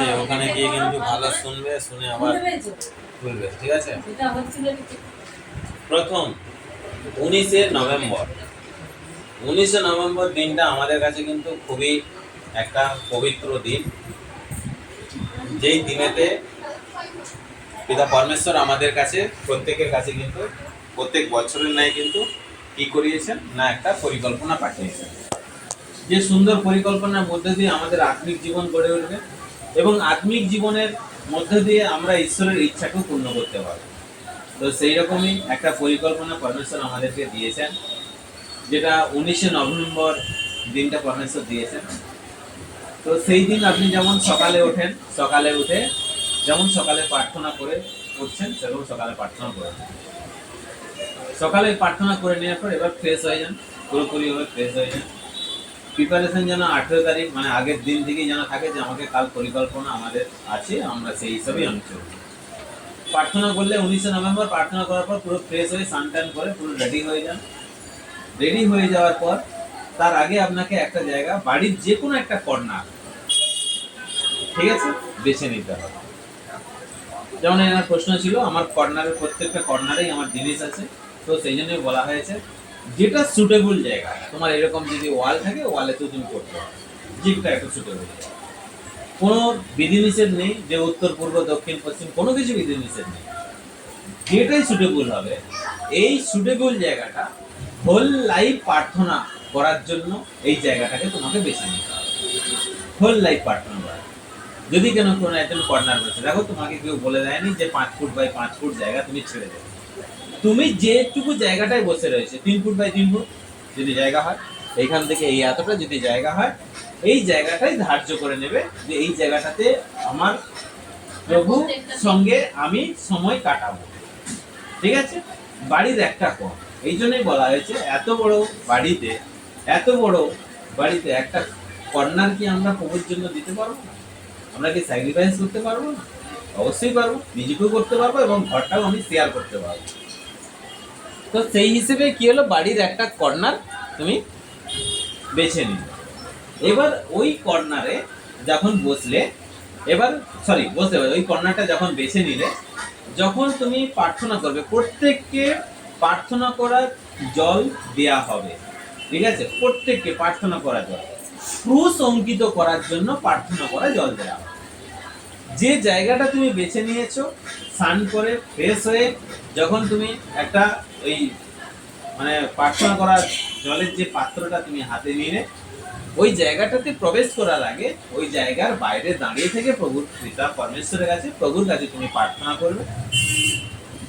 আছে, ওখানে গিয়ে কিন্তু ভালো শুনবে, শুনে আবার বলবে, ঠিক আছে? প্রথম 19 নভেম্বর, 19 নভেম্বর দিনটা আমাদের কাছে কিন্তু খুবই একটা পবিত্র দিন। যেই দিনেতে পিতা পরমেশ্বর আমাদের কাছে প্রত্যেকের কাছে কিন্তু প্রত্যেক বছরের ন্যায় কিন্তু কি করিয়েছেন না একটা পরিকল্পনা পাঠিয়েছেন, যে সুন্দর পরিকল্পনার মধ্যে দিয়ে আমাদের আত্মিক জীবন গড়ে উঠবে এবং আত্মিক জীবনের মধ্যে দিয়ে আমরা ঈশ্বরের ইচ্ছাকেও পূর্ণ করতে পারবো। তো সেই রকমই একটা পরিকল্পনা পরমেশ্বর আমাদেরকে দিয়েছেন, যেটা 19 নভেম্বর দিনটা পরমেশ্বর দিয়েছেন। তো সেই দিন আপনি যেমন সকালে ওঠেন, সকালে উঠে যেমন সকালে প্রার্থনা করে উঠছেন সেরকম সকালে প্রার্থনা করেন। সকালে প্রার্থনা করে নেওয়ার পর এবার ফ্রেশ হয়ে যান, পুরোপুরিভাবে ফ্রেশ হয়ে যান। প্রিপারেশন যেন 18 তারিখ মানে আগের দিন থেকেই যেন থাকে যে আমাকে কাল পরিকল্পনা আমাদের আছে, আমরা সেই হিসাবেই আমি চলব। প্রার্থনা করলে 19 নভেম্বর প্রার্থনা করার পর পুরো ফ্রেশ হয়ে সানটান করে পুরো রেডি হয়ে যান। রেডি হয়ে যাওয়ার পর তার আগে আপনাকে একটা জায়গা, বাড়ির যে কোনো একটা কর্নার, ঠিক আছে, বেছে নিতে হবে। যেমন এনার প্রশ্ন ছিল আমার কর্নারের প্রত্যেকটা কর্নারেই আমার জিনিস আছে, তো সেই জন্যই বলা হয়েছে যেটা সুটেবল জায়গা, তোমার এরকম যদি ওয়াল থাকে ওয়ালেতেও তুমি করতে হবে, যেটা একটা সুটেবল। কোনো বিধিনিষেধ নেই যে উত্তর পূর্ব দক্ষিণ পশ্চিম, কোনো কিছু বিধিনিষেধ নেই, যেটাই সুটেবল হবে। এই সুটেবল জায়গাটা হোল লাইফ প্রার্থনা করার জন্য এই জায়গাটাকে তোমাকে বেছে নিতে হবে, হোল লাইফ প্রার্থনা করার। যদি কেন কোনো একজন কর্নার বসে, দেখো তোমাকে কেউ বলে দেয়নি যে 5 ফুট বাই 5 ফুট জায়গা তুমি ছেড়ে দেবে, তুমি যেটুকু জায়গাটায় বসে রয়েছে 3 ফুট বাই 3 ফুট যদি জায়গা হয়, এইখান থেকে এই এতটা যদি জায়গা হয়, এই জায়গাটাই ধার্য করে নেবে যে এই জায়গাটাতে আমার প্রভু সঙ্গে আমি সময় কাটাবো, ঠিক আছে? বাড়ির একটা কম, এই জন্যই বলা হয়েছে এত বড় বাড়িতে, এত বড় বাড়িতে একটা কর্নার কি আমরা প্রভুর জন্য দিতে পারবো না? আমরা কি স্যাক্রিফাইস করতে পারবো না? অবশ্যই পারবো, নিজেকেও করতে পারবো এবং ঘরটাও আমি শেয়ার করতে পারবো। তো সেই হিসেবে কি হলো, বাড়ির একটা কর্নার তুমি বেছে নিলে। এবার ওই কর্নারে যখন বসলে, এবার বসতে হবে, ওই কর্নারটা যখন বেছে নিলে, যখন তুমি প্রার্থনা করবে প্রত্যেককে প্রার্থনা করার জল দেয়া হবে, ঠিক আছে? প্রত্যেককে প্রার্থনা করা জল, ক্রুশ অঙ্কিত করার জন্য প্রার্থনা করা জল দেওয়া হবে। যে জায়গাটা তুমি বেছে নিয়েছো, স্নান করে ফ্রেশ হয়ে যখন তুমি একটা ওই মানে প্রার্থনা করার জলের যে পাত্রটা তুমি হাতে নিলে, ওই জায়গাটাতে প্রবেশ করার আগে ওই জায়গার বাইরে দাঁড়িয়ে থেকে প্রভুর পিতা পরমেশ্বরের কাছে, প্রভুর কাছে তুমি প্রার্থনা করবে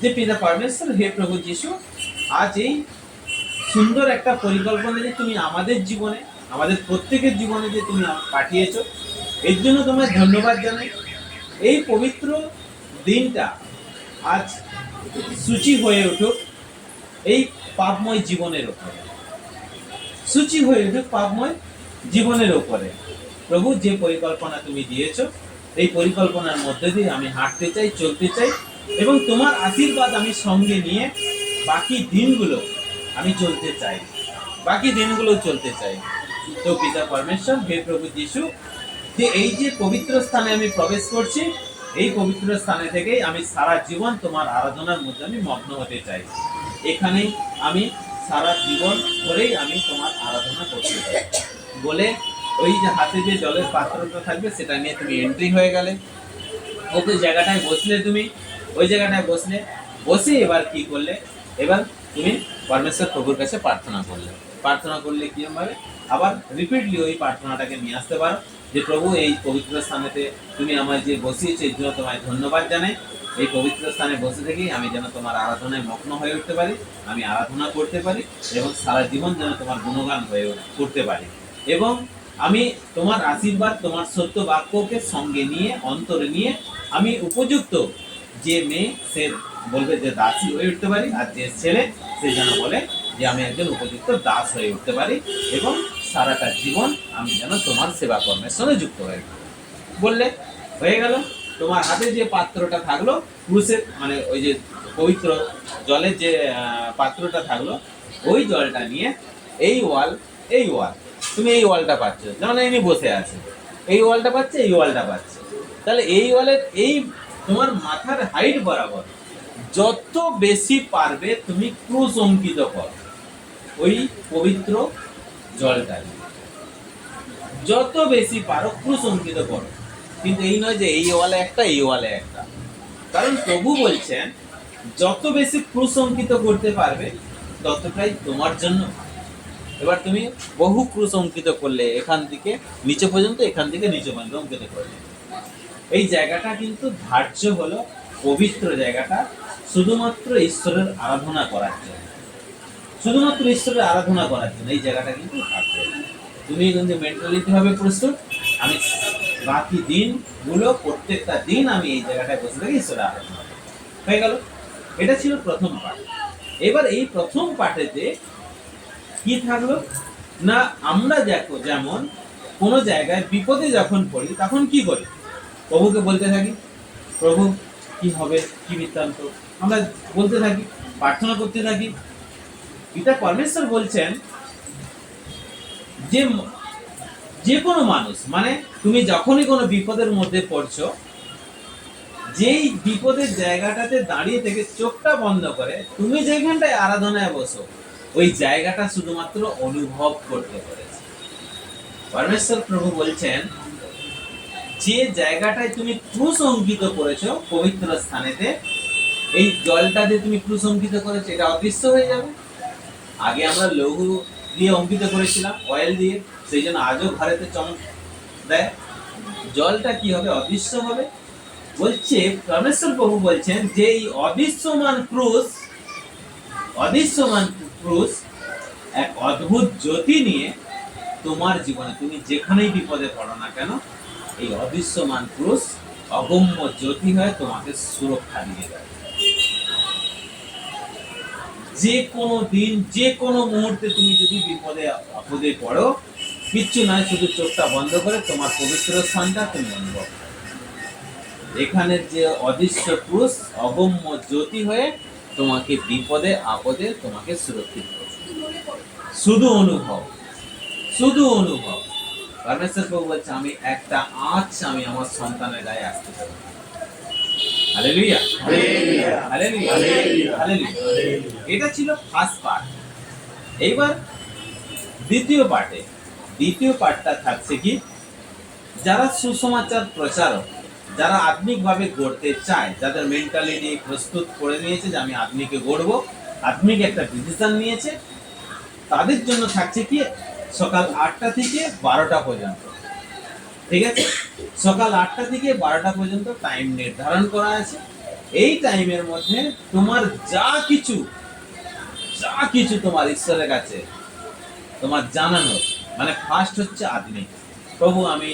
যে পিতা পরমেশ্বর, হে প্রভু যিশু, আজ এই সুন্দর একটা পরিকল্পনা যে তুমি আমাদের জীবনে, আমাদের প্রত্যেকের জীবনে যে তুমি পাঠিয়েছো, এর জন্য তোমায় ধন্যবাদ জানাই। এই পবিত্র দিনটা আজ সূচি হয়ে উঠুক এই পাপময় জীবনের উপরে, সূচি হয়ে উঠুক পাপময় জীবনের উপরে। প্রভু, যে পরিকল্পনা তুমি দিয়েছো, এই পরিকল্পনার মধ্যে দিয়ে আমি হাঁটতে চাই, চলতে চাই এবং তোমার আশীর্বাদ আমি সঙ্গে নিয়ে বাকি দিনগুলো আমি চলতে চাই, বাকি দিনগুলো চলতে চাই। তো পিতা পরমেশ্বর, হে প্রভু যিশু, যে এই যে পবিত্র স্থানে আমি প্রবেশ করছি, এই পবিত্র স্থানে থেকেই আমি সারা জীবন তোমার আরাধনার মধ্যে আমি মগ্ন হতে চাই। এখানেই আমি সারা জীবন ধরেই আমি তোমার আরাধনা করতে চাই বলে ওই যে হাতে যে জলের পাত্রটা থাকবে সেটা নিয়ে তুমি এন্ট্রি হয়ে গেলে, ওই জায়গাটায় বসলে, তুমি ওই জায়গাটায় বসলে, বসে এবার কি করলে, এবার তুমি পরমেশ্বর প্রভুর কাছে প্রার্থনা করলে। প্রার্থনা করলে কি হবে, আবার রিপিটলি ওই প্রার্থনাটাকে নিয়ে আসতে পারো যে প্রভু, এই পবিত্র স্থানেতে তুমি আমায় যে বসিয়েছো এর জন্য তোমায় ধন্যবাদ জানাই। এই পবিত্র স্থানে বসে থেকেই আমি যেন তোমার আরাধনায় মগ্ন হয়ে উঠতে পারি, আমি আরাধনা করতে পারি এবং সারা জীবন যেন তোমার গুণগান হয়ে করতে পারি, এবং আমি তোমার আশীর্বাদ, তোমার সত্য বাক্যকে সঙ্গে নিয়ে, অন্তরে নিয়ে আমি উপযুক্ত যে মেয়ে সে বলবে যে দাসী হয়ে উঠতে পারি, আর যে ছেলে সে যেন বলে যে আমি একজন উপযুক্ত দাস হয়ে উঠতে পারি এবং সারাটা জীবন আমি যেন তোমার সেবা কর্মের সঙ্গে যুক্ত হয়ে বললে হয়ে গেল। তোমার হাতে যে পাত্রটা থাকলো ক্রুশের, মানে ওই যে পবিত্র জলের যে পাত্রটা থাকলো, ওই জলটা নিয়ে এই ওয়াল, তুমি এই ওয়ালটা পাচ্ছ, যেমন ইনি বসে আছে, এই ওয়ালটা পাচ্ছে, এই ওয়ালটা পাচ্ছে, তাহলে এই ওয়ালের এই তোমার মাথার হাইট বরাবর যত বেশি পারবে তুমি ক্রুশ অঙ্কিত করো ওই পবিত্র জলটায়, যত বেশি পারো ক্রুশ অঙ্কিত করো। কিন্তু এই নয় যে এই ওয়ালে একটা এই ওয়ালে একটা, কারণ প্রভু বলছেন যত বেশি ক্রুশ অঙ্কিত করতে পারবে ততটাই তোমার জন্য। এবার তুমি বহু ক্রুশ অঙ্কিত করলে এখান থেকে নিচে পর্যন্ত, এখান থেকে নিচে পর্যন্ত অঙ্কিত করলে, এই জায়গাটা কিন্তু ধার্য হলো পবিত্র জায়গাটা শুধুমাত্র ঈশ্বরের আরাধনা করার জন্য, শুধুমাত্র ঈশ্বরের আরাধনা করার জন্য এই জায়গাটা কিন্তু ধার্য। তুমি কিন্তু মেন্টালিটি ভাবে প্রস্তুত, আমি বাকি দিনগুলো প্রত্যেকটা দিন আমি এই জায়গাটায় বসে থাকি ঈশ্বরের আরাধনা হয়ে গেল। এটা ছিল প্রথম পাঠ। এবার এই প্রথম পাঠেতে কি থাকলো না, আমরা দেখো যেমন কোনো জায়গায় বিপদে যখন পড়ি তখন কি করি, প্রভুকে বলতে থাকি প্রভু কি হবে কি বৃত্তান্ত, আমরা বলতে থাকি, প্রার্থনা করতে থাকি। এটা পরমেশ্বর বলছেন যে যে কোনো মানুষ, মানে তুমি যখনই কোনো বিপদের মধ্যে পড়ছো, যেই বিপদের জায়গাটাতে দাঁড়িয়ে থেকে চোখটা বন্ধ করে তুমি যেখানটায় আরাধনায় বসো ওই জায়গাটা শুধুমাত্র অনুভব করতে পেরেছে। পরমেশ্বর প্রভু বলছেন যে জায়গাটায় তুমি ক্রুশ অঙ্কিত করেছো পবিত্র স্থানেতে, এই জলটা দিয়ে তুমি ক্রুশ অঙ্কিত করেছো এটা অদৃশ্য হয়ে যাবে। আগে আমরা লঘু দিয়ে অঙ্কিত করেছিলাম অয়েল দিয়ে, সেই জন্য আজও ঘরেতে চমক দেয়। জলটা কি হবে, অদৃশ্য হবে। বলছে পরমেশ্বর প্রভু বলছেন যে এই অদৃশ্যমান ক্রুশ এক অদ্ভুত জ্যোতি নিয়ে তোমার জীবনে তুমি যেখানেই বিপদে পড়ো না কেন এই অদৃশ্যমান ক্রুশ অগম্য জ্যোতি হয়ে তোমাকে সুরক্ষা দিয়ে দেয়। যে কোনো দিন যে কোনো মুহূর্তে তুমি যদি বিপদে আপদে পড়ো, কিচ্ছু নয়, শুধু চোখটা বন্ধ করে তোমার পবিত্র স্থানটা তুমি অনুভব করো। এখানের যে অদৃশ্য ক্রুশ অগম্য জ্যোতি হয়ে তোমাকে বিপদে আপদে তোমাকে সুরক্ষিত করবে। শুধু অনুভব, শুধু অনুভব। পরমেশ্বর প্রভু বলছে আমি একটা আঁচ আমি আমার সন্তানের গায়ে আসতে পারি। Hallelujah, hallelujah, hallelujah, hallelujah. এটা ছিল ফার্স্ট পার্ট। এইবার দ্বিতীয় পার্টটা থাকছে কি, যারা সুসমাচার প্রচারক, যারা আত্মিকভাবে গড়তে চায়, যাদের মেন্টালিটি প্রস্তুত করে নিয়েছে যে আমি আত্মিকে গড়বো, আত্মিক একটা ডিসিশন নিয়েছে, তাদের জন্য থাকছে কি সকাল 8টা থেকে 12টা পর্যন্ত। ঠিক আছে, সকাল 8টা থেকে 12টা পর্যন্ত টাইম নির্ধারণ করা আছে। এই টাইমের মধ্যে তোমার যা কিছু তোমার ঈশ্বরের কাছে তোমার জানানো, মানে ফার্স্ট হচ্ছে আত্মিক, প্রভু আমি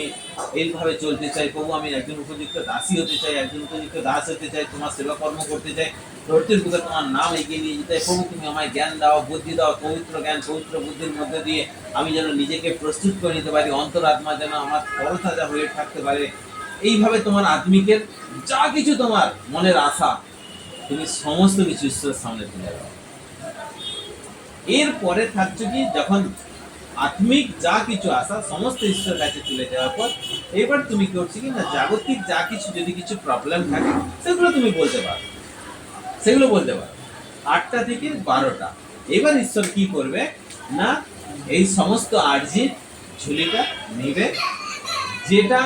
এইভাবে চলতে চাই, প্রভু আমি একজন উপযুক্ত দাসী হতে চাই, একজন উপযুক্ত দাস হতে চাই, তোমার সেবা কর্ম করতে চাই, ধরতের বুকে তোমার নাম এগিয়ে নিয়ে যেতে চাই। প্রভু তুমি আমায় জ্ঞান দাও, বুদ্ধি দাও, পবিত্র জ্ঞান পবিত্র বুদ্ধির মধ্যে দিয়ে আমি যেন নিজেকে প্রস্তুত করে নিতে পারি, অন্তরাত্মা যেন আমার তরতাজা হয়ে থাকতে পারে। এইভাবে তোমার আত্মিকের যা কিছু তোমার মনের আশা তুমি সমস্ত কিছু ঈশ্বরের সামনে তুলে দাও। এরপরে থাকছে কি, যখন আত্মিক যা কিছু আসা সমস্ত ঈশ্বরের কাছে তুলে যাওয়ার পর এবার তুমি করছি কি না, জাগতিক যা কিছু যদি কিছু প্রবলেম থাকে সেগুলো তুমি বলতে পারো, সেগুলো বলতে পারো। 8টা থেকে 12টা এবার ঈশ্বর কি করবে না, এই সমস্ত আর্জির ঝুলিটা নিবে, যেটা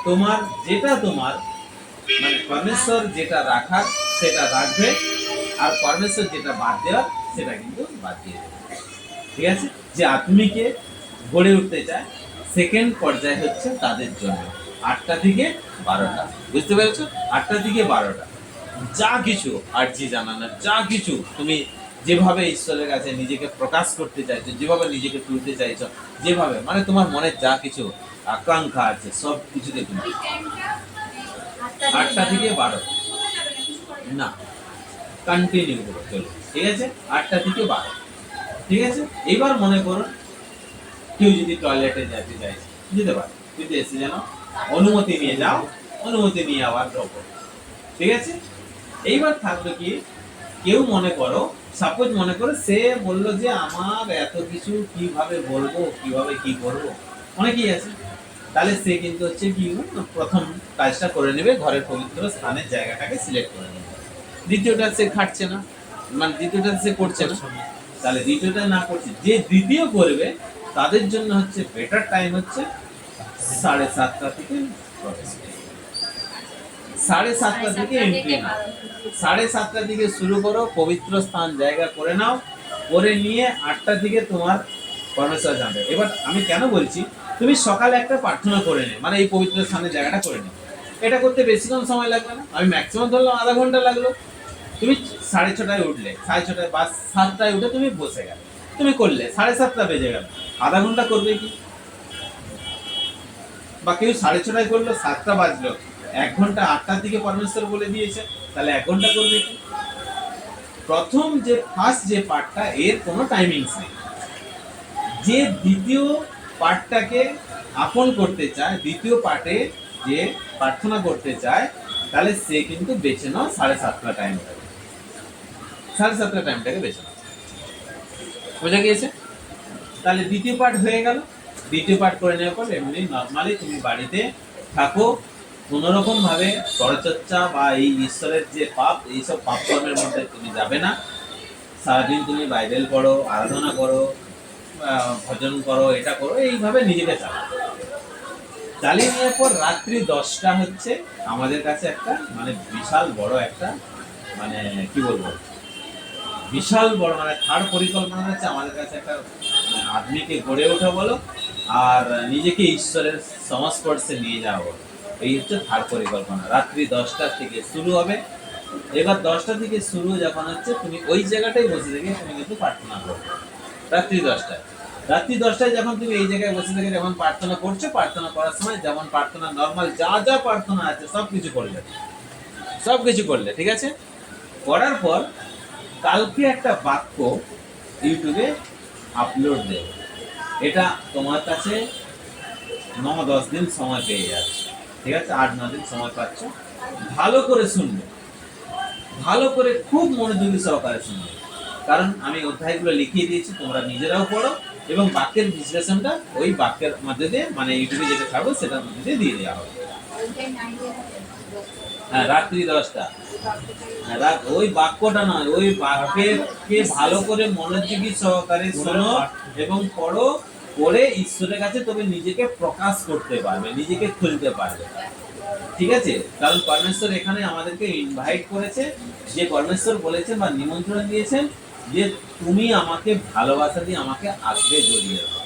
তোমার মানে পরমেশ্বর যেটা রাখার সেটা রাখবে, আর পরমেশ্বর যেটা বাদ দেওয়ার সেটা কিন্তু বাদ দিয়ে দেবে। ঠিক আছে, যে আত্মিকে গড়ে উঠতে চায় সেকেন্ড পর্যায়ে হচ্ছে তাদের জন্য 8টা থেকে 12টা। বুঝতে পেরেছো, 8টা থেকে 12টা যা কিছু আর্জি জানানোর, যা কিছু তুমি যেভাবে ঈশ্বরের কাছে নিজেকে প্রকাশ করতে চাইছো, যেভাবে নিজেকে তুলতে চাইছো, যেভাবে মানে তোমার মনে যা কিছু আকাঙ্ক্ষা আছে সব কিছুতে তুমি 8টা থেকে 12টা না কন্টিনিউ করো, চলো ঠিক আছে, 8টা থেকে 12। ঠিক আছে, এবার মনে করো কেউ যদি টয়লেটে যেতে পারে, যদি এসে যেন অনুমতি নিয়ে যাও, অনুমতি নিয়ে আবার ঢোকো। ঠিক আছে, এইবার থাকলো কি, কেউ মনে করো সাপোজ মনে করো সে বললো যে আমার এত কিছু কিভাবে বলবো, কিভাবে কি করবো, অনেকেই আছে তাহলে সে কিন্তু হচ্ছে কি প্রথম কাজটা করে নেবে, ঘরের পবিত্র স্থানের জায়গাটাকে সিলেক্ট করে নেবে। দ্বিতীয়টা সে খাটছে না, মানে দ্বিতীয়টা সে করছে না, তাহলে দ্বিতীয়টা না করছে, যে দ্বিতীয় করবে তাদের জন্য হচ্ছে বেটার টাইম হচ্ছে 7:30 থেকে প্রবেশ। 7:30 থেকে এন্ট্রি নাও, 7:30 থেকে শুরু করো, পবিত্র স্থান জায়গা করে নাও, করে নিয়ে 8টা থেকে তোমার পরমেশ্বর যাবে। এবার আমি কেন বলছি, তুমি সকালে একটা প্রার্থনা করে নে, মানে এই পবিত্র স্থানের জায়গাটা করে নে, এটা করতে বেশিক্ষণ সময় লাগবে না, আমি ম্যাক্সিমাম ধরলাম আধা ঘন্টা লাগলো। তুমি 6:30 উঠলে, 6:30 বা 7টায় উঠে তুমি বসে গেলে, তুমি করলে 7:30 বেজে গেল, আধা ঘন্টা করবে কি? বা কেউ 6:30 করলো, 7টা বাজলো, 1 ঘন্টা, 8টার দিকে পরমেশ্বর বলে দিয়েছে, তাহলে 1 ঘন্টা করবে কি? প্রথম যে ফার্স্ট যে পার্টটা, এর কোনো টাইমিংস নেই। যে দ্বিতীয় পার্টটাকে আপন করতে চায়, দ্বিতীয় পার্টে যে প্রার্থনা করতে চায়, তাহলে সে কিন্তু বেছে নাও 7:30 টাইমটাকে, 7:30 টাইমটাকে বেছে নাও। বোঝা গিয়েছে? তাহলে দ্বিতীয় পার্ট হয়ে গেল। দ্বিতীয় পার্ট করে নেওয়ার পর এমনি নর্মালি তুমি বাড়িতে থাকো, কোনোরকম ভাবে পরচর্চা বা এই ঈশ্বরের যে পাপ, এইসব পাপ কর্মের মধ্যে তুমি যাবে না। সারাদিন তুমি বাইবেল পড়ো, আরাধনা করো, ভজন করো, এটা করো, এইভাবে নিজেকে চালাও। চালিয়ে নেওয়ার পর রাত্রি 10টা হচ্ছে আমাদের কাছে একটা মানে বিশাল বড় একটা, মানে কি বলবো, বিশাল বড় মানে থার্ড পরিকল্পনা হচ্ছে আমাদের কাছে একটা, আদমিকে গড়ে ওঠা বলো আর নিজেকে ঈশ্বরের সংস্পর্শে নিয়ে যাওয়া বলো, এই হচ্ছে থার্ড পরিকল্পনা। রাত্রি 10টা থেকে শুরু হবে। এবার 10টা থেকে শুরু যখন হচ্ছে, তুমি ওই জায়গাটাই বসে থেকে তুমি কিন্তু প্রার্থনা করবে। রাত্রি 10টায়, রাত্রি 10টায় যখন তুমি এই জায়গায় বসে থেকে যখন প্রার্থনা করছো, প্রার্থনা করার সময় যেমন প্রার্থনা নর্মাল যা যা প্রার্থনা আছে সব কিছু করলে, সব কিছু করলে, ঠিক আছে? করার পর কালকে একটা বাক্য ইউটিউবে আপলোড দেবে। এটা তোমার কাছে 9-10 দিন সময় পেয়ে যাচ্ছে, ঠিক আছে? 8-9 দিন সময় পাচ্ছ। ভালো করে শুনবে, ভালো করে খুব মনোযোগী সহকারে শুনবে, কারণ আমি অধ্যায়গুলো লিখিয়ে দিয়েছি, তোমরা নিজেরাও পড়ো এবং বাক্যের বিশ্লেষণটা ওই বাক্যের মধ্যে দিয়ে, মানে ইউটিউবে যেটা থাকবে সেটার মধ্যে দিয়ে দিয়ে দেওয়া হবে। হ্যাঁ, রাত্রি 10টা। রাত ওই বাক্যটা নয়, ওই বাক্যকে ভালো করে মনোযোগী সহকারে শোনো এবং পড়ো, পড়ে ঈশ্বরের কাছে তবে নিজেকে প্রকাশ করতে পারবে, নিজেকে খুলতে পারবে, ঠিক আছে? কারণ পরমেশ্বর এখানে আমাদেরকে ইনভাইট করেছে, যে পরমেশ্বর বলেছেন বা নিমন্ত্রণ দিয়েছেন যে তুমি আমাকে ভালোবাসা দিয়ে আমাকে আসবে জড়িয়ে দাও,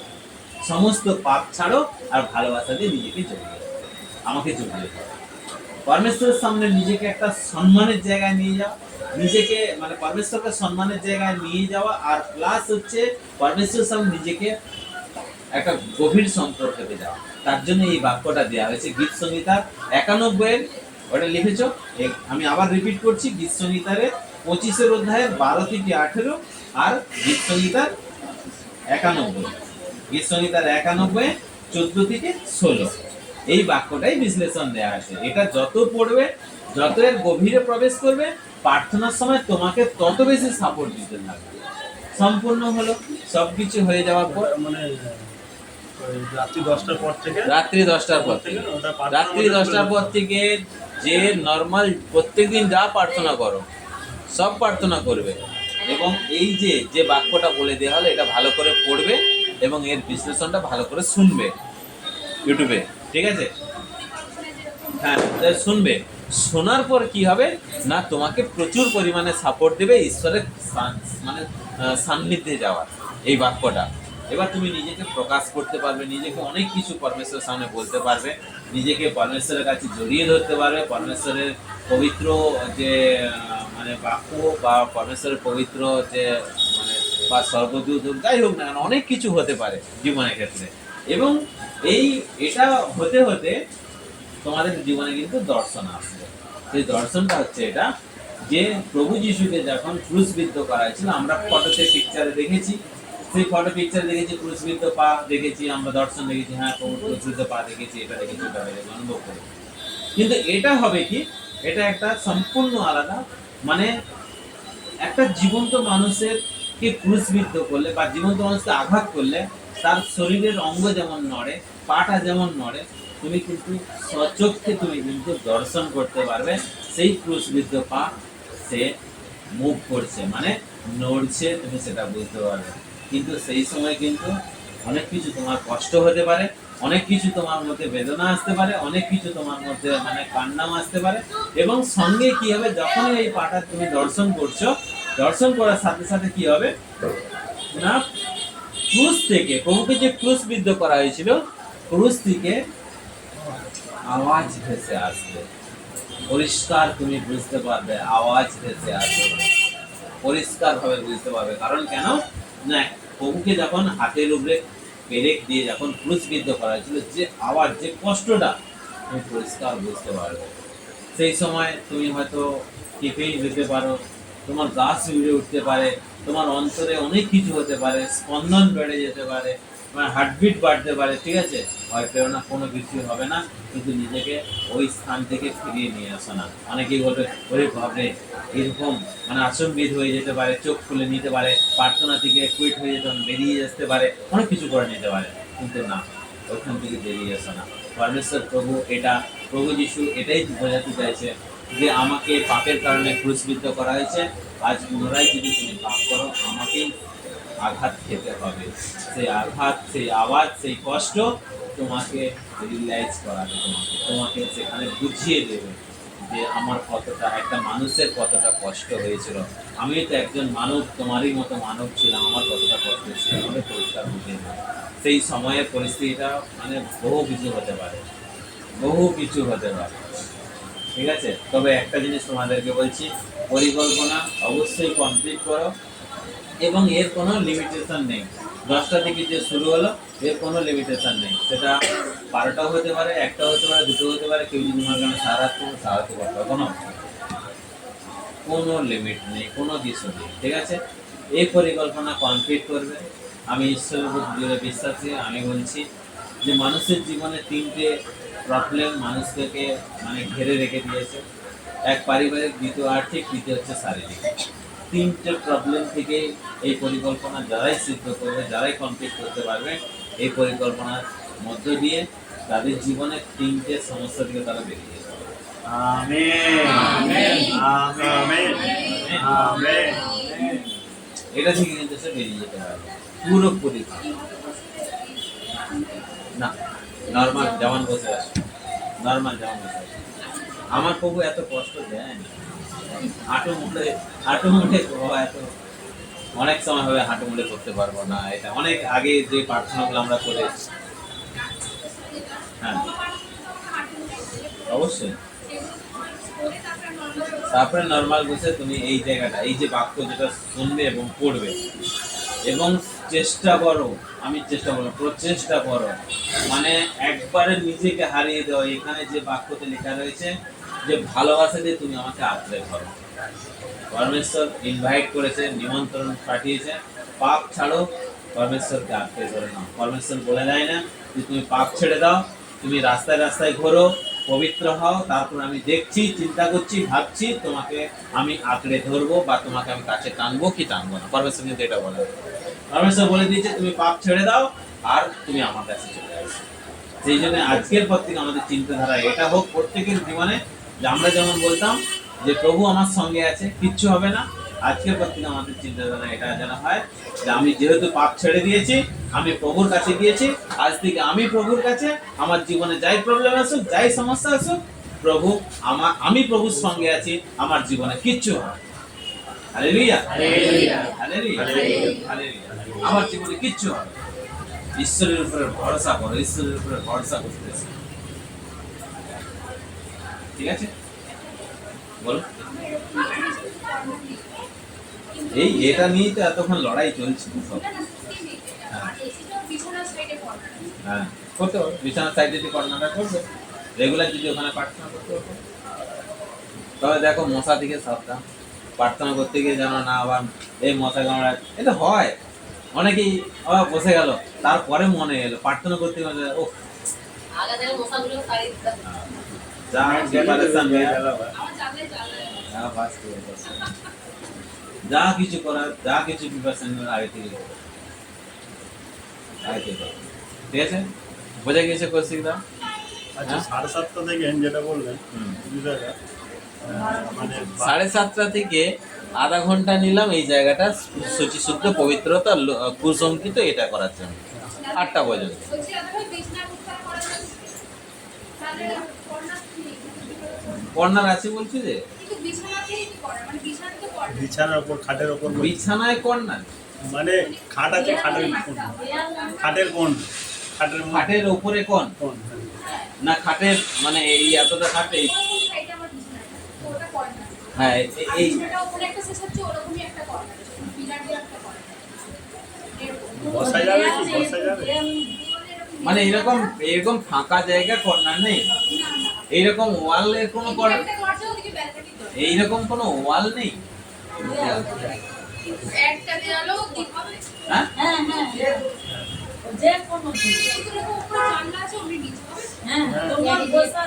সমস্ত পাপ ছাড়ো আর ভালোবাসা দিয়ে নিজেকে জড়িয়ে দাও, আমাকে জড়িয়ে দাও। পরমেশ্বরের সামনে নিজেকে একটা সম্মানের জায়গায় নিয়ে যাও, নিজেকে মানে পরমেশ্বরকে সম্মানের জায়গায় নিয়ে যাওয়া, আর প্লাস হচ্ছে পরমেশ্বরের সামনে নিজেকে একটা গভীর সম্পর্কে যাওয়া। তার জন্য এই বাক্যটা দেওয়া হয়েছে গীত সংহিতার 91, ওটা লিখেছো, আমি আবার রিপিট করছি, গীত সংহিতার 25 অধ্যায়ের 12 থেকে 18 আর গীত সংহিতার 91, গীত সংহিতার 91 14 থেকে 16, এই বাক্যটাই বিশ্লেষণ দেওয়া আছে। এটা যত পড়বে, যত এর গভীরে প্রবেশ করবে, প্রার্থনার সময় তোমাকে তত বেশি সাপোর্ট দিতে থাকবে। সম্পূর্ণ হলো, সবকিছু হয়ে যাওয়ার পর মানে রাত্রি 10টার পর থেকে, রাত্রি 10টার পর থেকে, রাত্রি 10টার পর থেকে যে নর্মাল প্রত্যেকদিন যা প্রার্থনা করো সব প্রার্থনা করবে, এবং এই যে যে বাক্যটা বলে দেওয়া হলো এটা ভালো করে পড়বে এবং এর বিশ্লেষণটা ভালো করে শুনবে ইউটিউবে, ঠিক আছে? হ্যাঁ, শুনবে। শোনার পর কি হবে না, তোমাকে প্রচুর পরিমাণে সাপোর্ট দেবে ঈশ্বরের মানে সান্নিধ্যে যাওয়ার এই বাক্যটা। এবার তুমি নিজেকে প্রকাশ করতে পারবে, নিজেকে অনেক কিছু পরমেশ্বরের সামনে বলতে পারবে, নিজেকে পরমেশ্বরের কাছে জড়িয়ে ধরতে পারবে, পরমেশ্বরের পবিত্র যে মানে বাক্য বা পরমেশ্বরের পবিত্র যে মানে বা স্বর্গদূত যাই হোক না কেন, অনেক কিছু হতে পারে জীবনের ক্ষেত্রে। এবং এটা হতে হতে তোমাদের জীবনে কিন্তু দর্শন আসবে। সেই দর্শনটা হচ্ছে এটা, যে প্রভু যিশুকে যখন ক্রুশবিদ্ধ করা হয়েছিল, আমরা ফটোতে পিকচারে দেখেছি, সেই ফটো পিকচারে দেখেছি ক্রুশবিদ্ধ পা দেখেছি, আমরা দর্শন দেখেছি, হ্যাঁ প্রভু ক্রুশবিদ্ধ পা দেখেছি, এটা দেখেছি, ওটা দেখেছি, অনুভব করেছি। কিন্তু এটা হবে কি, এটা একটা সম্পূর্ণ আলাদা, মানে একটা জীবন্ত মানুষের কে ক্রুশবিদ্ধ করলে বা জীবন্ত মানুষকে আঘাত করলে তার শরীরের অঙ্গ যেমন নড়ে, পাটা যেমন নড়ে, তুমি কিন্তু সচক্ষে তুমি কিন্তু দর্শন করতে পারবে সেই ক্রুশবিদ্ধ পা সে মুভ করছে, মানে নড়ছে, তুমি সেটা বুঝতে পারবে। কিন্তু সেই সময় কিন্তু অনেক কিছু তোমার কষ্ট হতে পারে, অনেক কিছু তোমার মধ্যে বেদনা আসতে পারে, অনেক কিছু তোমার মধ্যে মানে কান্নাও আসতে পারে। এবং সঙ্গে কি হবে, যখন এই পাটা তুমি দর্শন করছো, দর্শন করার সাথে সাথে কি হবে না, ক্রুশ থেকে প্রভুকে যে ক্রুশবিদ্ধ করা হয়েছিল, ক্রুশ থেকে আওয়াজ ভেসে আসবে, পরিষ্কার তুমি বুঝতে পারবে, আওয়াজ ভেসে আসবে, পরিষ্কার ভাবে বুঝতে পারবে। কারণ কেন না, প্রভুকে যখন হাতের উপরে পেরেক দিয়ে যখন ক্রুশবিদ্ধ করা হয়েছিল, যে আওয়াজ, যে কষ্টটা তুমি পরিষ্কার বুঝতে পারবে। সেই সময় তুমি হয়তো কেঁপেই যেতে পারো, তোমার গা শিউরে উঠতে পারে, তোমার অন্তরে অনেক কিছু হতে পারে, স্পন্দন বেড়ে যেতে পারে, তোমার হার্টবিট বাড়তে পারে, ঠিক আছে? ভয় পেও না, কোনো কিছু হবে না, কিন্তু নিজেকে ওই স্থান থেকে ফিরিয়ে নিয়ে আসো না। অনেকেই বলবে ওরে ভাবরে এরকম, মানে আচম্বিত হয়ে যেতে পারে, চোখ খুলে নিতে পারে, প্রার্থনা থেকে কুইট হয়ে যেতে বেরিয়ে আসতে পারে, অনেক কিছু করে নিতে পারে, কিন্তু না, ওখান থেকে বেরিয়ে আসো না। পরমেশ্বর প্রভু এটা, প্রভু যিশু এটাই বোঝাতে চাইছে যে আমাকে পাপের কারণে ক্রুশবিদ্ধ করা হয়েছে, আজ পুনরায় যদি তুমি পাপ করো আমাকেই আঘাত খেতে হবে। সেই আঘাত, সেই আওয়াজ, সেই কষ্ট তোমাকে রিয়েলাইজ করাবে, তোমাকে তোমাকে সেখানে বুঝিয়ে দেবে যে আমার কতটা, একটা মানুষের কতটা কষ্ট হয়েছিল। আমি তো একজন মানব, তোমারই মতো মানব ছিলাম, আমার কতটা কষ্ট ছিল আমাকে পরিষ্কার বুঝিয়ে দেবে। সেই সময়ের পরিস্থিতিটা মানে বহু কিছু হতে পারে, বহু কিছু হতে পারে, ঠিক আছে? তবে একটা জিনিস তোমাদেরকে বলছি, পরিকল্পনা অবশ্যই কমপ্লিট করো, এবং এর কোনো লিমিটেশন নেই। 10টা থেকে যে শুরু হলো, এর কোনো লিমিটেশন নেই। সেটা 12টাও হতে পারে, একটাও হতে পারে, দুটো হতে পারে, কেউ যদি মনে করেন সারাতে করতে হবে, কোনো লিমিট নেই, কোনো কিছু নেই, ঠিক আছে? এই পরিকল্পনা কমপ্লিট করবে। আমি ঈশ্বরের উপর দৃঢ় বিশ্বাসী, আমি বলছি যে মানুষের জীবনে 3টে প্রবলেম মানুষকে মানে ঘিরে রেখে দিয়েছে। এক পারিবারিক, দ্বিতীয় আর্থিক, তৃতীয় হচ্ছে শারীরিক। 3টে প্রবলেম থেকে এই পরিকল্পনা যারাই সিদ্ধ করবে, যারাই কমপ্লিট করতে পারবে, এই পরিকল্পনার মধ্য দিয়ে তাদের জীবনে 3টে সমস্যা থেকে তারা বেরিয়ে যেতে পারবে। আমেন। আমেন। আমেন। আমেন। এটা থেকে কিন্তু সে বেরিয়ে যেতে পারবে পুরোপুরি। না, নর্মাল যেমন বসে আসে, নর্মাল যেমন বসে আসে। আমার প্রভু এত কষ্ট দেয় না, হাঁটু মুড়ে এত, অনেক সময় হবে হাঁটু মুড়ে করতে পারবো না, এটা অনেক আগে যে প্রার্থনাগুলো আমরা করেছি। হ্যাঁ, অবশ্যই। তারপরে নর্মাল বসে তুমি এই জায়গাটা, এই যে বাক্য যেটা শুনবে এবং পড়বে, এবং চেষ্টা করো, আমি চেষ্টা করো, প্রচেষ্টা করো, মানে একবারে নিজেকে হারিয়ে দাও। এখানে যে বাক্যতে লেখা রয়েছে যে ভালোবাসা দিয়ে তুমি আমাকে আঁকড়ে ধরো। পরমেশ্বর ইনভাইট করেছে, নিমন্ত্রণ পাঠিয়েছে, পাপ ছাড়ো, পরমেশ্বরকে আঁকড়ে ধরে নাও। পরমেশ্বর বলে দেয় না যে তুমি পাপ ছেড়ে দাও, তুমি রাস্তায় রাস্তায় ঘোরো, পবিত্র হও, তারপর আমি দেখছি, চিন্তা করছি, ভাবছি, তোমাকে আমি আঁকড়ে ধরবো বা তোমাকে আমি কাছে টানবো কি টানবো না। পরমেশ্বর কিন্তু এটা বলে, পরমেশ্বর বলে দিয়েছে তুমি পাপ ছেড়ে দাও আর তুমি আমার কাছে চলে আসো। সেই জন্য আজকের পর থেকে আমাদের চিন্তাধারা এটা হোক প্রত্যেকের জীবনে, যে আমরা যেমন বলতাম যে প্রভু আমার সঙ্গে আছে, কিচ্ছু হবে না, আজকের পর থেকে আমাদের চিন্তাধারা এটা যেন হয় যে আমি যেহেতু পাপ ছেড়ে দিয়েছি, আমি প্রভুর কাছে গিয়েছি, আজ থেকে আমি প্রভুর কাছে, আমার জীবনে যাই প্রবলেম আসুক, যাই সমস্যা আসুক, প্রভু আমি প্রভুর সঙ্গে আছি, আমার জীবনে কিচ্ছু হবে। Hallelujah, hallelujah, hallelujah, hallelujah, hallelujah. আমার জীবনে কিচ্ছু হবে। ঈশ্বরের উপরে ভরসা করো, ঈশ্বরের উপরে ভরসা করতেছে, ঠিক আছে? বলো, এই এটা নিয়েই তো এতক্ষণ লড়াই চলছে সব। হ্যাঁ, হ্যাঁ, করতে হবে। বিছানার সাইডে যদি কর্নারটা করবে, রেগুলার যদি ওখানে প্রার্থনা করতে হবে। তবে দেখো মশা থেকে সাবধান, প্রার্থনা করতে গিয়ে যেন না আবার এই মশা কামড়ায়, এটা হয়। অনেকেই আবার বসে গেল, তারপরে মনে এলো প্রার্থনা করতে গেলে ও যা প্রিপারেশন যা কিছু করার, যা কিছু প্রিপারেশন আগে থেকে করো, আগে থেকে করো। ঠিক আছে? বোঝা গিয়েছে কৌশিকদা? আচ্ছা, হ্যাঁ? 7:30 থেকে যেটা বললেন হুম। বিষয়টা, মানে 7:30 থেকে আধা ঘন্টা নিলাম এই জায়গাটা শুচিশুদ্ধ পবিত্রতা কুসংকিত এটা করার জন্য 8টা পর্যন্ত। কর্নার আছে বলছি যে বিছানার উপর, খাটের উপর বলছি। বিছানায় কর্নার, মানে খাট আছে, খাটের কোণ, খাটের কোণ, খাটের মধ্যে খাটের ওপরে কোন কোণ, হ্যাঁ। না খাটের মানে এই এতটা খাটে, হ্যাঁ এই বসা যাবে কি, বসা যাবে? মানে এরকম এরকম ফাঁকা জায়গা কর্নার নেই, এইরকম ওয়ালের কোনো এইরকম কোনো ওয়াল নেই, একটা দেয়ালও দিতে হ্যাঁ হ্যাঁ হ্যাঁ যে কোনো এরকম উপরে জানলা আছে ওমনি নিচে হবে হ্যাঁ তোমার বসা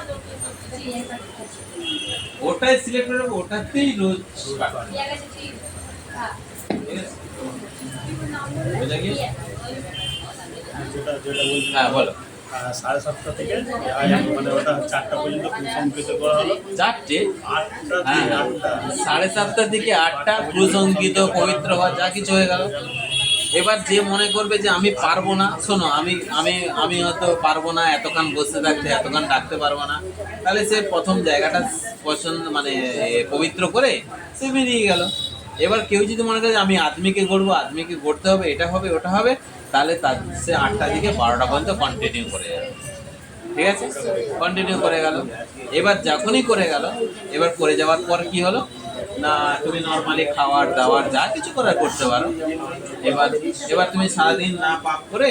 ওটাই সিলেক্ট করে রাখবো, ওটাতেই রোজ কাটবো। ইয়া গেছে ঠিক হ্যাঁ ঠিক আছে? বুঝা গিয়েছে? যেটা যেটা বলছি, হ্যাঁ বলো। 7:30 থেকে মানে ওটা 4টা পর্যন্ত কুসংস্কৃত করা হলো। 4টে 8টা হ্যাঁ থেকে 8টা 7:30 থেকে 8টা ক্রুজ অঙ্কিত পবিত্র হওয়া যা কিছু হয়ে গেল। এবার যে মনে করবে যে আমি পারবো না, শোনো আমি আমি আমি হয়তো পারবো না এতক্ষণ বসে থাকতে, এতক্ষণ ডাকতে পারবো না, তাহলে সে প্রথম জায়গাটা পছন্দ মানে পবিত্র করে সে বেরিয়ে গেল। এবার কেউ যদি মনে করে যে আমি আদমিকে গড়বো, আদমিকে গড়তে হবে, এটা হবে ওটা হবে, তাহলে তার সে 8টা থেকে 12টা পর্যন্ত কন্টিনিউ করে যাবে। ঠিক আছে, কন্টিনিউ করে গেল। এবার যখনই করে গেল, এবার করে যাওয়ার পর কি হলো না, তুমি নর্মালি খাওয়ার দাওয়ার যা কিছু করার করতে পারো। এবার এবার তুমি সারাদিন না পাপ করে,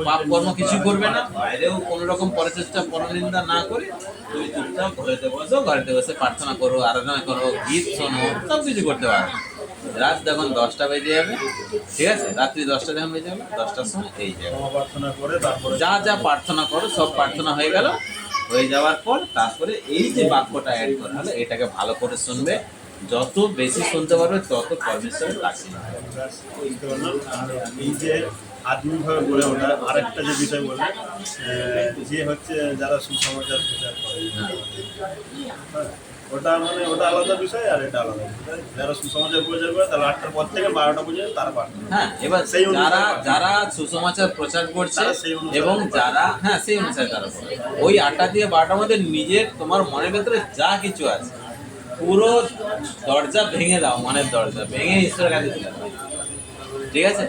পাপ কর্ম কিছু করবে না, বাইরেও কোনো রকম পরচেষ্টা পরনিন্দা না করে তুমি চুপচাপ ঘরেতে বসো, ঘরেতে বসে প্রার্থনা করো, আরাধনা করো, গীত শোনো, সব কিছু করতে পারো। রাত যখন 10টা বেজে যাবে, ঠিক আছে, রাত্রি 10টা যখন বেজে যাবে, 10টার সময় এই যাবে ক্ষমা প্রার্থনা করে তারপরে যা যা প্রার্থনা করো সব প্রার্থনা হয়ে গেল। হয়ে যাওয়ার পর তারপরে এই যে বাক্যটা অ্যাড করা হলো এটাকে ভালো করে শুনবে, যত বেশি শুনতে পারবে তত পরমেশ্বরের কাছে হবে। বুঝতে পারলাম। আর এই যে আধুনিকভাবে গড়ে ওঠা আরেকটা যে বিষয় বললেন, যে হচ্ছে যারা সুসমাচার প্রচার করে, হ্যাঁ, ওটা মানে ওটা আলাদা বিষয় আর এটা আলাদা বিষয়। যারা সুসমাচার প্রচার করে তারা 8টার পর থেকে 12টা পর্যন্ত তারা পাঠান। হ্যাঁ, এবার সেই অনুসারে যারা পাঠান। যারা সুসমাচার প্রচার করছে তারা সেই অনুসারে এবং পাঠান। যারা হ্যাঁ সেই অনুসারে তারা করে। ওই 8টা থেকে 12টার মধ্যে নিজের তোমার মনের ভেতরে যা কিছু আছে পুরো দরজা ভেঙে দাও, মনের দরজা ভেঙে ঈশ্বরের কাছে দিতে দাও। ঠিক আছে,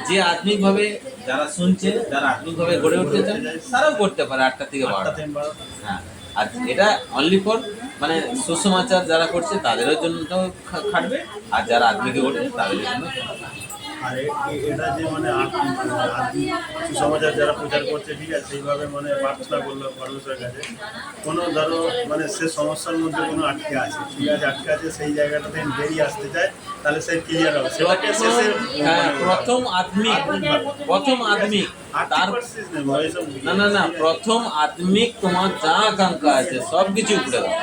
যে আত্মিকভাবে যারা শুনছে, যারা আত্মিকভাবে গড়ে উঠতে চায় তারাও করতে পারে 8টা থেকে 8টা 12টা। থেকে 12টা। হ্যাঁ, আর এটা অনলি ফর মানে সুসমাচার যারা করছে তাদেরও জন্য তো খাটবে, আর যারা আত্মিকে করছে তাদের জন্য খাটবে। আর এটা যে মানে সুসমাচার যারা প্রচার করছে, ঠিক আছে, সেইভাবে মানে প্রার্থনা করলো পরমেশ্বরের কাছে, কোনো ধরো মানে সে সমস্যার মধ্যে কোনো আটকে আছে, ঠিক আছে, আটকে আছে, সেই জায়গাটা থেকে বেরিয়ে আসতে চায়, তাহলে সে ক্লিয়ার হবে সেটাকে শেষে হ্যাঁ, প্রথম আত্মিক, প্রথম আত্মিক তার না না না প্রথম আত্মিক তোমার যা আকাঙ্ক্ষা আছে সব কিছু উপড়ে দাও,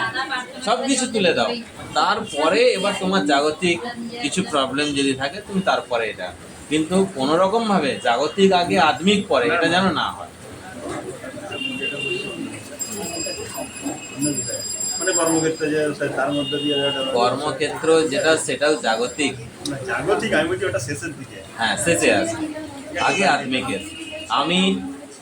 সব কিছু তুলে দাও। তারপরে এবার তোমার জাগতিক কিছু প্রবলেম যদি থাকে তুমি তারপরে এটা, কিন্তু কোনো রকম ভাবে জাগতিক আগে আত্মিক পরে এটা যেন না হয়। মানে কর্মক্ষেত্রে যে তার মধ্যে দিয়ে কর্মক্ষেত্র যেটা সেটাও জাগতিক, জাগতিক, আমি বলছি ওটা শেষের দিকে। হ্যাঁ শেষে আছে, আগে আত্মিকের। আমি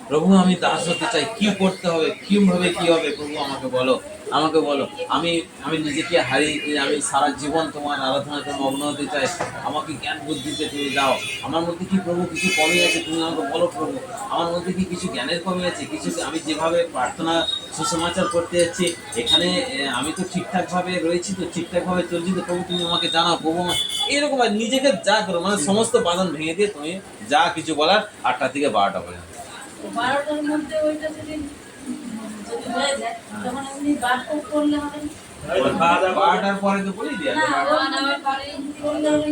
প্রভু আমি দাস হতে চাই, কি করতে হবে, কিভাবে কি হবে প্রভু আমাকে বলো, আমাকে বলো। আমি আমি নিজেকে হারিয়ে দিয়ে আমি সারা জীবন তোমার আরাধনায় তোমার মগ্ন হতে চাই, আমাকে জ্ঞান বুদ্ধিতে তুমি দাও। আমার মধ্যে কি প্রভু কিছু কমই আছে তুমি আমাকে বলো প্রভু, আমার মধ্যে কি কিছু জ্ঞানের কমই আছে, কিছু আমি যেভাবে প্রার্থনা সুসমাচার করতে যাচ্ছি এখানে আমি তো ঠিকঠাকভাবে রয়েছি, তো ঠিকঠাকভাবে চলছি তো প্রভু তুমি আমাকে জানাও প্রভু। এরকম আর নিজেকে যা করো মানে সমস্ত বাঁধন ভেঙে দিয়ে তুমি যা কিছু বলার 8টা থেকে 12টা পর্যন্ত। 12টার মধ্যে ওইটা যদি যদি হয়ে যায় তখন এমনি বাক্য করলে হবে না? 12টার পরে তো বলি দিয়া না আমার পরে করলে হবে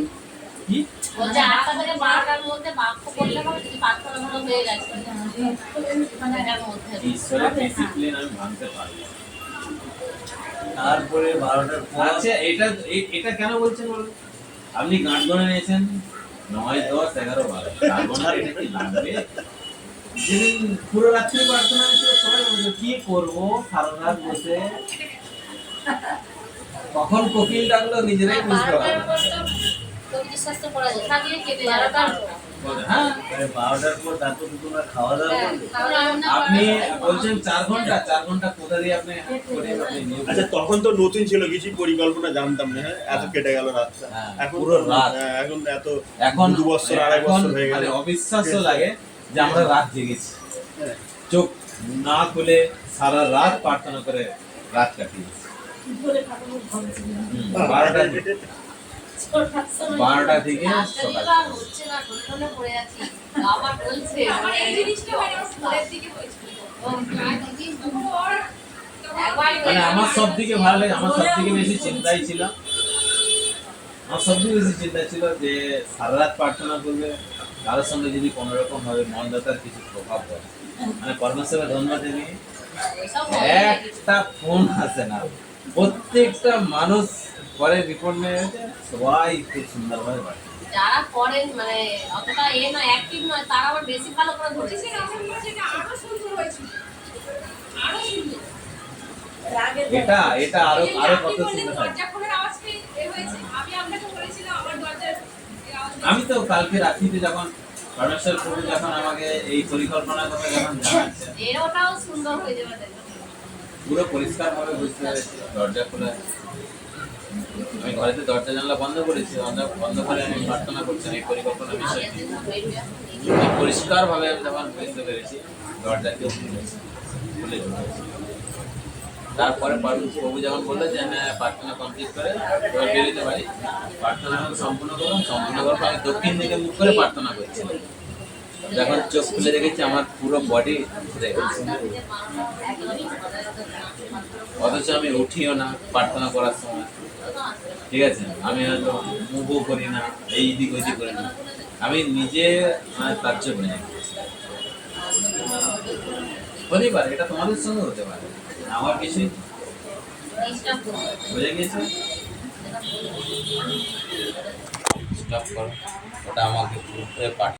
কি বলছে 8টা থেকে 12টার মধ্যে বাক্য করলে হবে, যদি প্রার্থনা মনে হয়ে গেছে মানে এটার মধ্যে ঈশ্বরের ডিসিপ্লিন আমি ভাঙতে পারবো। তারপরে 12টার পর আচ্ছা এটা এটা কেন বলছেন বলুন? আপনি গাঁট গণে নিয়েছেন 9, 10, 11, 12 গাঁট গণা এটা কি লাগবে? যেদিন পুরো রাত্রি প্রার্থনা হয়েছিল সবাই বলছে কি করবো সারা রাত বসে, কখন কোকিল ডাকলো নিজেরাই বুঝতে পারবে না। কবিতা শাস্ত্র পড়া যায় থাকিয়ে কেটে যাবে তারপর বলে, হ্যাঁ 12টার পর তারপর দুটো না খাওয়া দাওয়া করবে? আপনি বলছেন 4 ঘন্টা কোথা দিয়ে আপনি করে আপনি নিয়ে আচ্ছা তখন তো নতুন ছিল, কিছু পরিকল্পনা জানতাম না, হ্যাঁ এত কেটে গেল রাতটা। হ্যাঁ, এখন পুরো রাত। এখন এত এখন 2 বছর 2.5 এখন বছর হয়ে গেল। মানে অবিশ্বাস্য লাগে যে আমরা রাত জেগেছি, হ্যাঁ। চোখ না খুলে সারা রাত প্রার্থনা করে রাত কাটিয়েছি। ধরে কাটানো ভালো ছিল না। 12টা থেকে ছোটার সময় 12টা থেকে রাস্তা দিয়ে সকাল। আর হচ্ছে না টোটোনে পড়ে যাচ্ছি আবার বলছে আমার এই জিনিসটা মানে স্কুলের দিকে হয়েছিল। একবার মানে আমার সব থেকে ভালো লাগে, আমার সব থেকে বেশি চিন্তাই ছিল, আমার সব থেকে বেশি চিন্তা ছিল যে সারা রাত প্রার্থনা করবে, কারোর সঙ্গে যদি কোনো রকম ভাবে মন্দাতার কিছু প্রভাব পড়ে, মানে পরমেশ্বরের ধন্যবাদ জানি সব হয়ে গেছে। একটা ফোন আসে না, প্রত্যেকটা মানুষ পরে রিপোর্ট নিয়ে গেছে, সবাই খুব সুন্দরভাবে বাড়ে। যারা করেন মানে অতটা না অ্যাক্টিভ নয় তারা আবার বেশি ভালো করে ধরেছে সেটা আরো সুন্দর হয়েছিল, আরো সুন্দর। রাগের এটা এটা আরো এই যে আরো আপনি কত বললেন সুন্দর হয়। দরজা খোলার আওয়াজ পেয়ে এ হয়েছে, আমি আপনাকে বলেছিলাম আমার দরজার এই আওয়াজ আমি তো কালকে রাত্রিতে যখন পরমেশ্বর প্রভু যখন আমাকে এই পরিকল্পনার কথা যখন জানাচ্ছে, এর ওটাও সুন্দর হয়ে যাবে দেখো। পুরো পরিষ্কার ভাবে বুঝতে পেরেছি দরজা খোলা। আমি ঘরেতে দরজা জানলা বন্ধ করেছি, বন্ধ করে আমি প্রার্থনা করছি এই পরিকল্পনার বিষয়টি পরিষ্কার ভাবে আমি যখন বুঝতে পেরেছি দরজা কেউ খুলে চলেছে। তারপরে প্রভু যখন বললো যে আমি প্রার্থনা কমপ্লিট করে এবার বেরোতে পারি, প্রার্থনা আমি সম্পূর্ণ করলাম, সম্পূর্ণ করার পর আমি দক্ষিণ দিকে মুখ করে প্রার্থনা করছি। যখন চোখ খুলে দেখেছি আমার পুরো বডি ঘুরে গেছে, অথচ আমি উঠিও না প্রার্থনা করার সময়, ঠিক আছে, আমি হয়তো মুভও করি না, এই দিক ওই দিক করি না, আমি নিজে মানে তাজ্জব নেই। হতেই পারে এটা তোমাদের সঙ্গে হতে পারে, আমার কিছুই ডিস্টার্ব করবে বুঝে গিয়েছে। স্টপ করো, ওটা আমাকে পুরো পাঠ